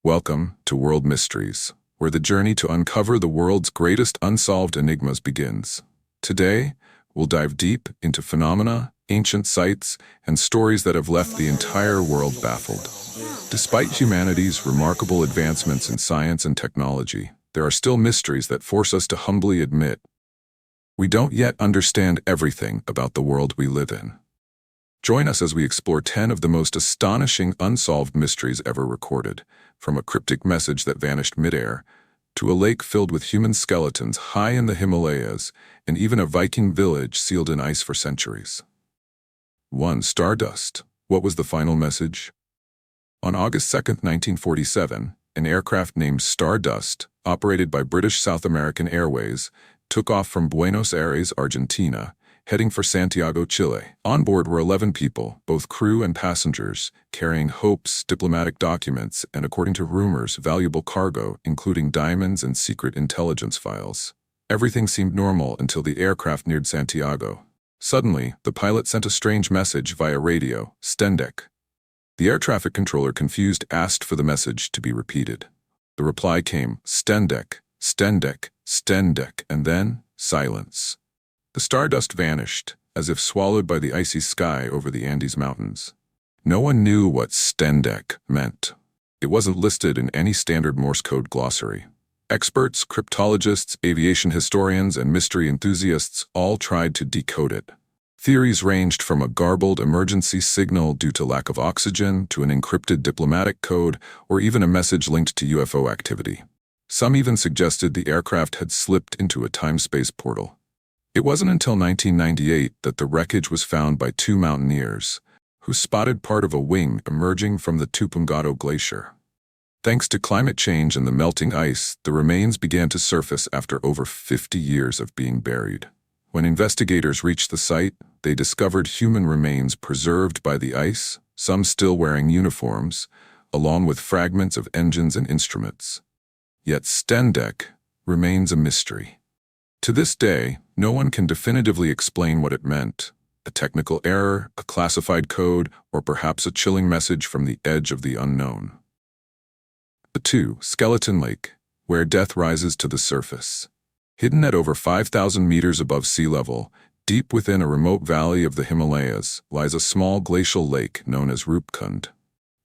Welcome to World Mysteries, where the journey to uncover the world's greatest unsolved enigmas begins. Today, we'll dive deep into phenomena, ancient sites, and stories that have left the entire world baffled. Despite humanity's remarkable advancements in science and technology, there are still mysteries that force us to humbly admit we don't yet understand everything about the world we live in. Join us as we explore 10 of the most astonishing unsolved mysteries ever recorded, from a cryptic message that vanished midair, to a lake filled with human skeletons high in the Himalayas, and even a Viking village sealed in ice for centuries. 1. Stardust. What was the final message? On August 2, 1947, an aircraft named Stardust, operated by British South American Airways, took off from Buenos Aires, Argentina, heading for Santiago, Chile. On board were 11 people, both crew and passengers, carrying hopes, diplomatic documents, and according to rumors, valuable cargo, including diamonds and secret intelligence files. Everything seemed normal until the aircraft neared Santiago. Suddenly, the pilot sent a strange message via radio, stenDEC. The air traffic controller, confused, asked for the message to be repeated. The reply came, stenDEC, stenDEC, stenDEC, and then silence. The Stardust vanished, as if swallowed by the icy sky over the Andes Mountains. No one knew what stenDEC meant. It wasn't listed in any standard Morse code glossary. Experts, cryptologists, aviation historians, and mystery enthusiasts all tried to decode it. Theories ranged from a garbled emergency signal due to lack of oxygen to an encrypted diplomatic code or even a message linked to UFO activity. Some even suggested the aircraft had slipped into a time-space portal. It wasn't until 1998 that the wreckage was found by two mountaineers, who spotted part of a wing emerging from the Tupungato Glacier. Thanks to climate change and the melting ice, the remains began to surface after over 50 years of being buried. When investigators reached the site, they discovered human remains preserved by the ice, some still wearing uniforms, along with fragments of engines and instruments. Yet stenDEC remains a mystery. To this day, no one can definitively explain what it meant. A technical error, a classified code, or perhaps a chilling message from the edge of the unknown. 2. Skeleton Lake, where death rises to the surface. Hidden at over 5,000 meters above sea level, deep within a remote valley of the Himalayas, lies a small glacial lake known as Rupkund.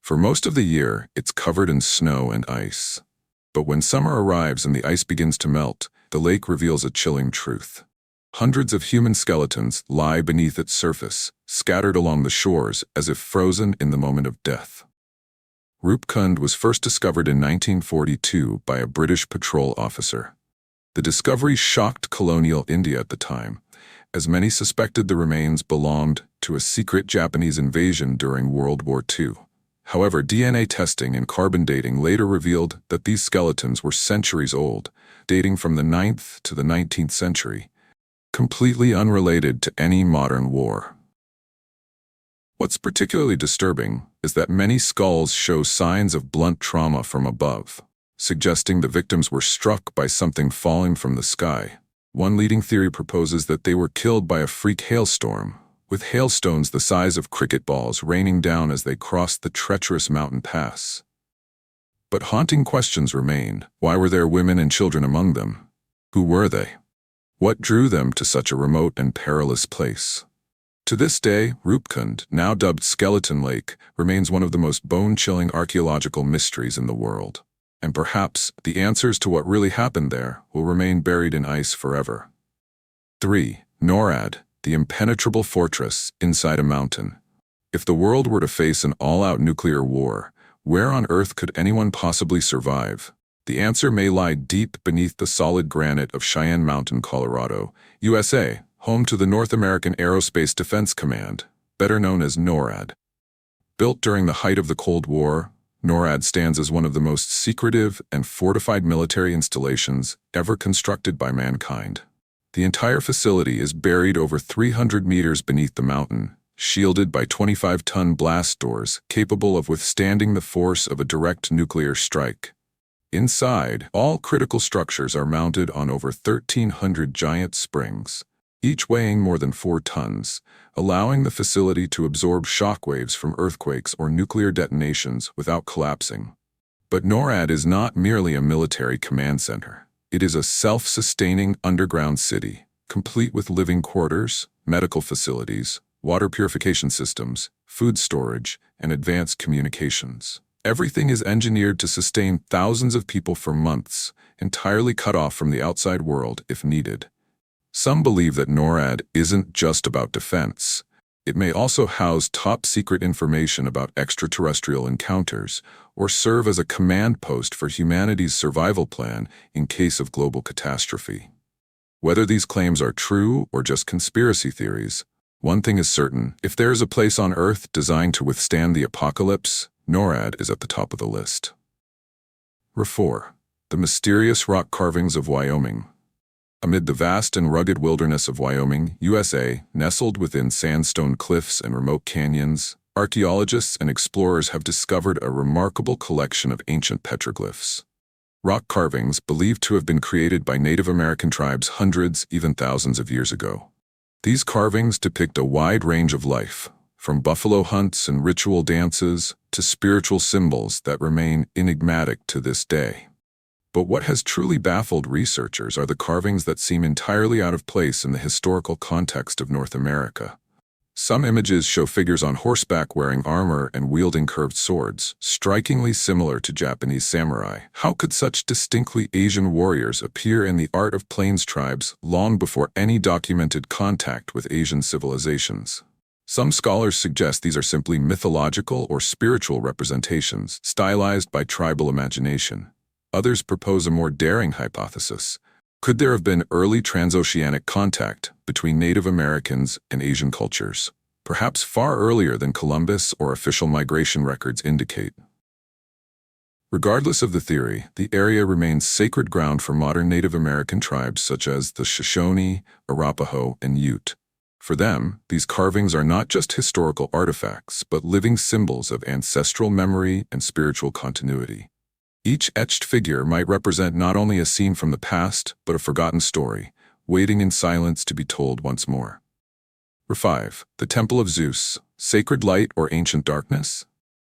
For most of the year, it's covered in snow and ice. But when summer arrives and the ice begins to melt, the lake reveals a chilling truth. Hundreds of human skeletons lie beneath its surface, scattered along the shores as if frozen in the moment of death. Rupkund was first discovered in 1942 by a British patrol officer. The discovery shocked colonial India at the time, as many suspected the remains belonged to a secret Japanese invasion during World War II. However, DNA testing and carbon dating later revealed that these skeletons were centuries old, dating from the 9th to the 19th century, completely unrelated to any modern war. What's particularly disturbing is that many skulls show signs of blunt trauma from above, suggesting the victims were struck by something falling from the sky. One leading theory proposes that they were killed by a freak hailstorm, with hailstones the size of cricket balls raining down as they crossed the treacherous mountain pass. But haunting questions remained. Why were there women and children among them? Who were they? What drew them to such a remote and perilous place? To this day, Rupkund, now dubbed Skeleton Lake, remains one of the most bone-chilling archaeological mysteries in the world. And perhaps the answers to what really happened there will remain buried in ice forever. 3. NORAD, the impenetrable fortress inside a mountain. If the world were to face an all-out nuclear war, where on Earth could anyone possibly survive? The answer may lie deep beneath the solid granite of Cheyenne Mountain, Colorado, USA, home to the North American Aerospace Defense Command, better known as NORAD. Built during the height of the Cold War, NORAD stands as one of the most secretive and fortified military installations ever constructed by mankind. The entire facility is buried over 300 meters beneath the mountain, shielded by 25-ton blast doors capable of withstanding the force of a direct nuclear strike. Inside, all critical structures are mounted on over 1,300 giant springs, each weighing more than 4 tons, allowing the facility to absorb shockwaves from earthquakes or nuclear detonations without collapsing. But NORAD is not merely a military command center. It is a self-sustaining underground city, complete with living quarters, medical facilities, water purification systems, food storage, and advanced communications. Everything is engineered to sustain thousands of people for months, entirely cut off from the outside world if needed. Some believe that NORAD isn't just about defense. It may also house top-secret information about extraterrestrial encounters or serve as a command post for humanity's survival plan in case of global catastrophe. Whether these claims are true or just conspiracy theories, one thing is certain: if there is a place on Earth designed to withstand the apocalypse, NORAD is at the top of the list. 4. The mysterious rock carvings of Wyoming. Amid the vast and rugged wilderness of Wyoming, USA, nestled within sandstone cliffs and remote canyons, archaeologists and explorers have discovered a remarkable collection of ancient petroglyphs. Rock carvings believed to have been created by Native American tribes hundreds, even thousands of years ago. These carvings depict a wide range of life, from buffalo hunts and ritual dances to spiritual symbols that remain enigmatic to this day. But what has truly baffled researchers are the carvings that seem entirely out of place in the historical context of North America. Some images show figures on horseback wearing armor and wielding curved swords, strikingly similar to Japanese samurai. How could such distinctly Asian warriors appear in the art of plains tribes long before any documented contact with Asian civilizations? Some scholars suggest these are simply mythological or spiritual representations, stylized by tribal imagination. Others propose a more daring hypothesis. Could there have been early transoceanic contact between Native Americans and Asian cultures, perhaps far earlier than Columbus or official migration records indicate? Regardless of the theory, the area remains sacred ground for modern Native American tribes such as the Shoshone, Arapaho, and Ute. For them, these carvings are not just historical artifacts, but living symbols of ancestral memory and spiritual continuity. Each etched figure might represent not only a scene from the past, but a forgotten story, waiting in silence to be told once more. 5. The Temple of Zeus, Sacred Light or Ancient Darkness?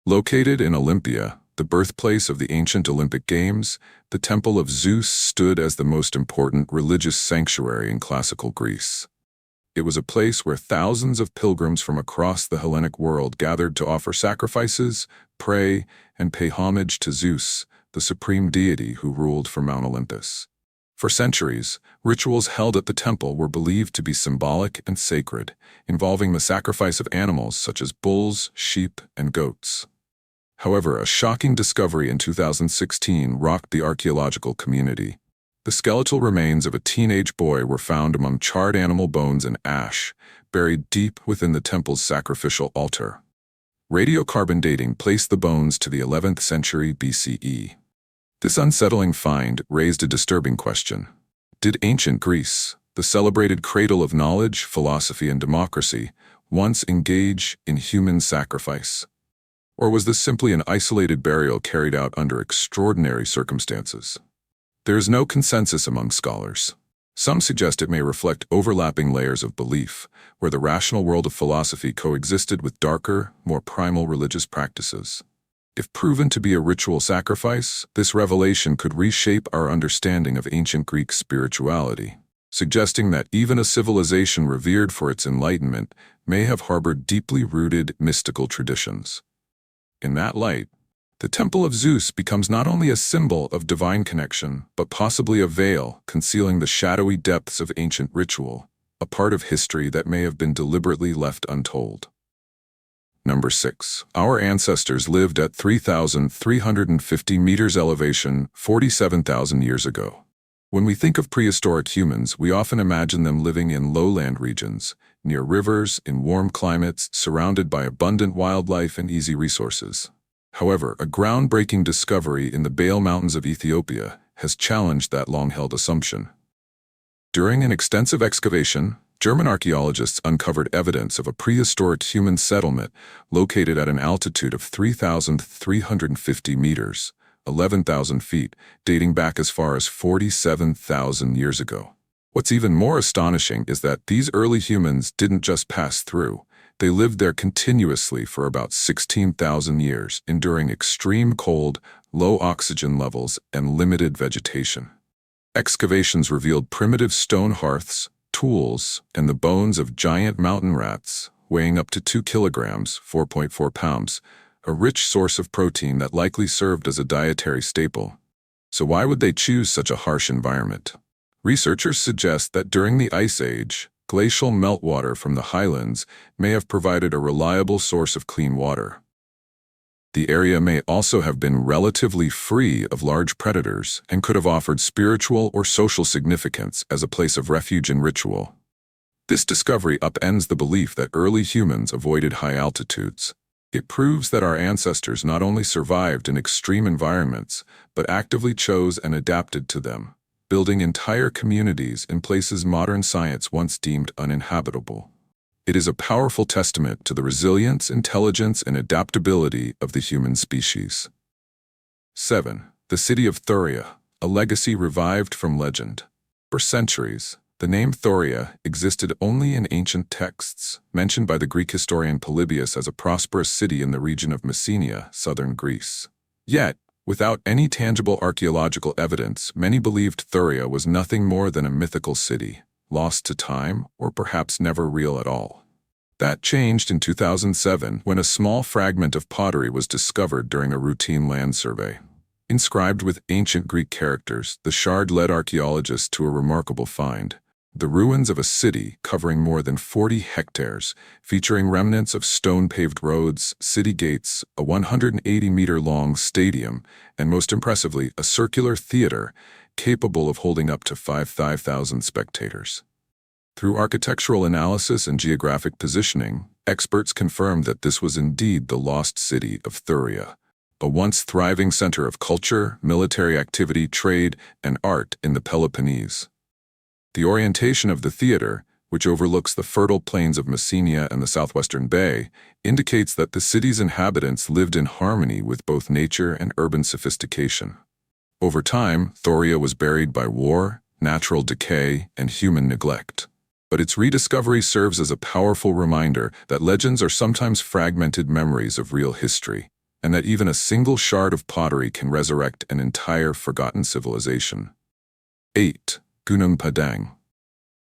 Located in Olympia, the birthplace of the ancient Olympic Games, the Temple of Zeus stood as the most important religious sanctuary in classical Greece. It was a place where thousands of pilgrims from across the Hellenic world gathered to offer sacrifices, pray, and pay homage to Zeus, the supreme deity who ruled from Mount Olympus. For centuries, rituals held at the temple were believed to be symbolic and sacred, involving the sacrifice of animals such as bulls, sheep, and goats. However, a shocking discovery in 2016 rocked the archaeological community. The skeletal remains of a teenage boy were found among charred animal bones and ash, buried deep within the temple's sacrificial altar. Radiocarbon dating placed the bones to the 11th century BCE. This unsettling find raised a disturbing question. Did ancient Greece, the celebrated cradle of knowledge, philosophy, and democracy, once engage in human sacrifice? Or was this simply an isolated burial carried out under extraordinary circumstances? There is no consensus among scholars. Some suggest it may reflect overlapping layers of belief, where the rational world of philosophy coexisted with darker, more primal religious practices. If proven to be a ritual sacrifice, this revelation could reshape our understanding of ancient Greek spirituality, suggesting that even a civilization revered for its enlightenment may have harbored deeply rooted mystical traditions. In that light, the Temple of Zeus becomes not only a symbol of divine connection, but possibly a veil concealing the shadowy depths of ancient ritual, a part of history that may have been deliberately left untold. 6. Our ancestors lived at 3,350 meters elevation 47,000 years ago. When we think of prehistoric humans, we often imagine them living in lowland regions, near rivers, in warm climates, surrounded by abundant wildlife and easy resources. However, a groundbreaking discovery in the Bale Mountains of Ethiopia has challenged that long-held assumption. During an extensive excavation, German archaeologists uncovered evidence of a prehistoric human settlement located at an altitude of 3,350 meters, 11,000 feet, dating back as far as 47,000 years ago. What's even more astonishing is that these early humans didn't just pass through. They lived there continuously for about 16,000 years, enduring extreme cold, low oxygen levels, and limited vegetation. Excavations revealed primitive stone hearths, tools, and the bones of giant mountain rats, weighing up to 2 kilograms, 4.4 pounds, a rich source of protein that likely served as a dietary staple. So why would they choose such a harsh environment? Researchers suggest that during the Ice Age, glacial meltwater from the highlands may have provided a reliable source of clean water. The area may also have been relatively free of large predators and could have offered spiritual or social significance as a place of refuge and ritual. This discovery upends the belief that early humans avoided high altitudes. It proves that our ancestors not only survived in extreme environments, but actively chose and adapted to them, building entire communities in places modern science once deemed uninhabitable. It is a powerful testament to the resilience, intelligence, and adaptability of the human species. 7. The city of Thouria, a legacy revived from legend. For centuries, the name Thouria existed only in ancient texts, mentioned by the Greek historian Polybius as a prosperous city in the region of Messenia, southern Greece. Yet, without any tangible archaeological evidence, many believed Thouria was nothing more than a mythical city, lost to time, or perhaps never real at all. That changed in 2007 when a small fragment of pottery was discovered during a routine land survey. Inscribed with ancient Greek characters, the shard led archaeologists to a remarkable find: the ruins of a city covering more than 40 hectares, featuring remnants of stone-paved roads, city gates, a 180-meter-long stadium, and most impressively, a circular theater capable of holding up to 5,000 spectators. Through architectural analysis and geographic positioning, experts confirmed that this was indeed the lost city of Thouria, a once thriving center of culture, military activity, trade, and art in the Peloponnese. The orientation of the theater, which overlooks the fertile plains of Messenia and the southwestern bay, indicates that the city's inhabitants lived in harmony with both nature and urban sophistication. Over time, Thouria was buried by war, natural decay, and human neglect. But its rediscovery serves as a powerful reminder that legends are sometimes fragmented memories of real history, and that even a single shard of pottery can resurrect an entire forgotten civilization. 8. Gunung Padang.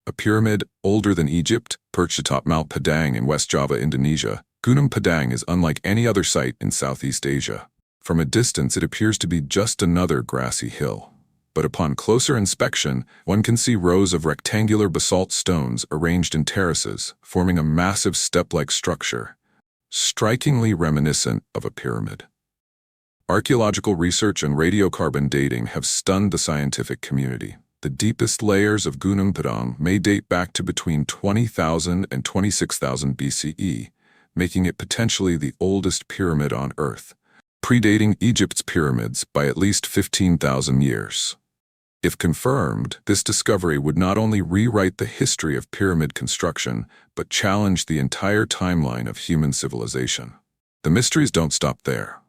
A pyramid older than Egypt, perched atop Mount Padang in West Java, Indonesia, Gunung Padang is unlike any other site in Southeast Asia. From a distance, it appears to be just another grassy hill. But upon closer inspection, one can see rows of rectangular basalt stones arranged in terraces, forming a massive step-like structure, strikingly reminiscent of a pyramid. Archaeological research and radiocarbon dating have stunned the scientific community. The deepest layers of Gunung Padang may date back to between 20,000 and 26,000 BCE, making it potentially the oldest pyramid on Earth, predating Egypt's pyramids by at least 15,000 years. If confirmed, this discovery would not only rewrite the history of pyramid construction, but challenge the entire timeline of human civilization. The mysteries don't stop there.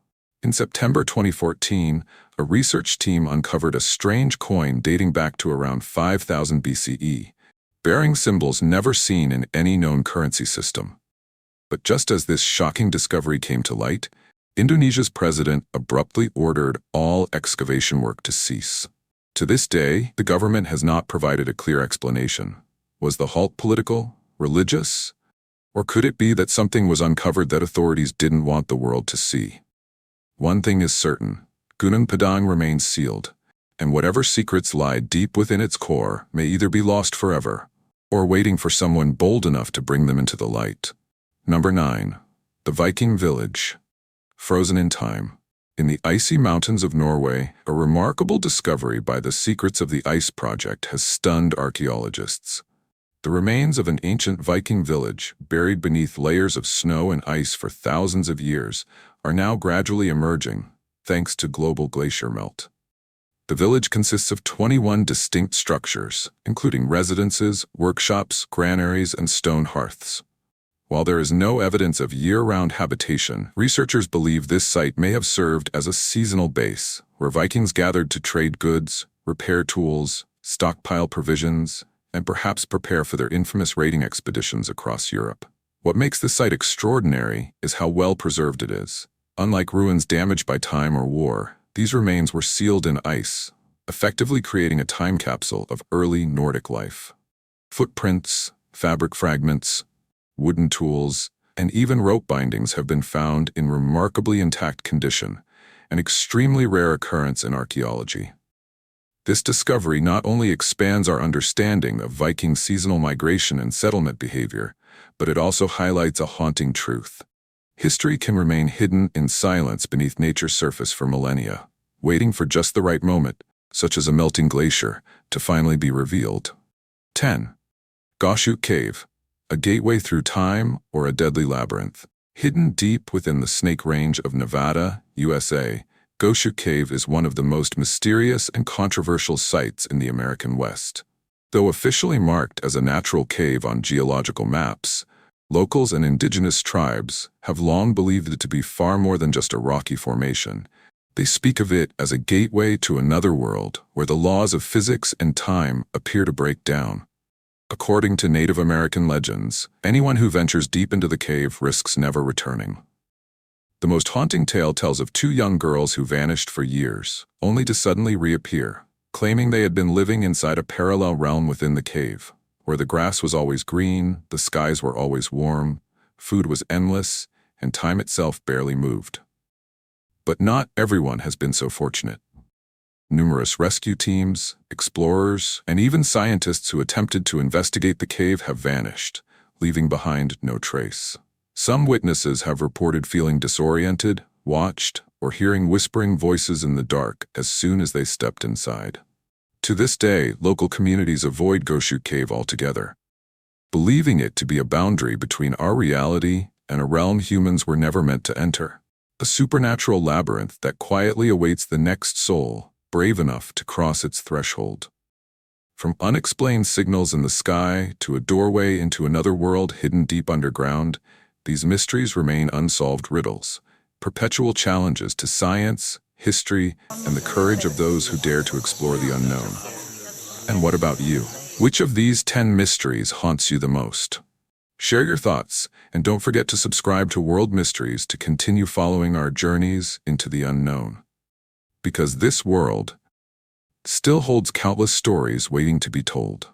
In September 2014, a research team uncovered a strange coin dating back to around 5000 BCE, bearing symbols never seen in any known currency system. But just as this shocking discovery came to light, Indonesia's president abruptly ordered all excavation work to cease. To this day, the government has not provided a clear explanation. Was the halt political, religious, or could it be that something was uncovered that authorities didn't want the world to see? One thing is certain: Gunung Padang remains sealed, and whatever secrets lie deep within its core may either be lost forever, or waiting for someone bold enough to bring them into the light. Number 9. The Viking Village. Frozen in time. In the icy mountains of Norway, a remarkable discovery by the Secrets of the Ice project has stunned archaeologists. The remains of an ancient Viking village, buried beneath layers of snow and ice for thousands of years, are now gradually emerging, thanks to global glacier melt. The village consists of 21 distinct structures, including residences, workshops, granaries, and stone hearths. While there is no evidence of year-round habitation, researchers believe this site may have served as a seasonal base, where Vikings gathered to trade goods, repair tools, stockpile provisions, and perhaps prepare for their infamous raiding expeditions across Europe. What makes the site extraordinary is how well preserved it is. Unlike ruins damaged by time or war, these remains were sealed in ice, effectively creating a time capsule of early Nordic life. Footprints, fabric fragments, wooden tools, and even rope bindings have been found in remarkably intact condition, an extremely rare occurrence in archaeology. This discovery not only expands our understanding of Viking seasonal migration and settlement behavior, but it also highlights a haunting truth. History can remain hidden in silence beneath nature's surface for millennia, waiting for just the right moment, such as a melting glacier, to finally be revealed. 10. Goshute Cave, a gateway through time or a deadly labyrinth. Hidden deep within the Snake Range of Nevada, USA, Goshute Cave is one of the most mysterious and controversial sites in the American West. Though officially marked as a natural cave on geological maps, locals and indigenous tribes have long believed it to be far more than just a rocky formation. They speak of it as a gateway to another world where the laws of physics and time appear to break down. According to Native American legends, anyone who ventures deep into the cave risks never returning. The most haunting tale tells of two young girls who vanished for years, only to suddenly reappear, claiming they had been living inside a parallel realm within the cave, where the grass was always green, the skies were always warm, food was endless, and time itself barely moved. But not everyone has been so fortunate. Numerous rescue teams, explorers, and even scientists who attempted to investigate the cave have vanished, leaving behind no trace. Some witnesses have reported feeling disoriented, watched, or hearing whispering voices in the dark as soon as they stepped inside. To this day, local communities avoid Goshute Cave altogether, believing it to be a boundary between our reality and a realm humans were never meant to enter. A supernatural labyrinth that quietly awaits the next soul brave enough to cross its threshold. From unexplained signals in the sky to a doorway into another world hidden deep underground, these mysteries remain unsolved riddles, perpetual challenges to science, history, and the courage of those who dare to explore the unknown. And what about you? Which of these 10 mysteries haunts you the most? Share your thoughts, and don't forget to subscribe to World Mysteries to continue following our journeys into the unknown. Because this world still holds countless stories waiting to be told.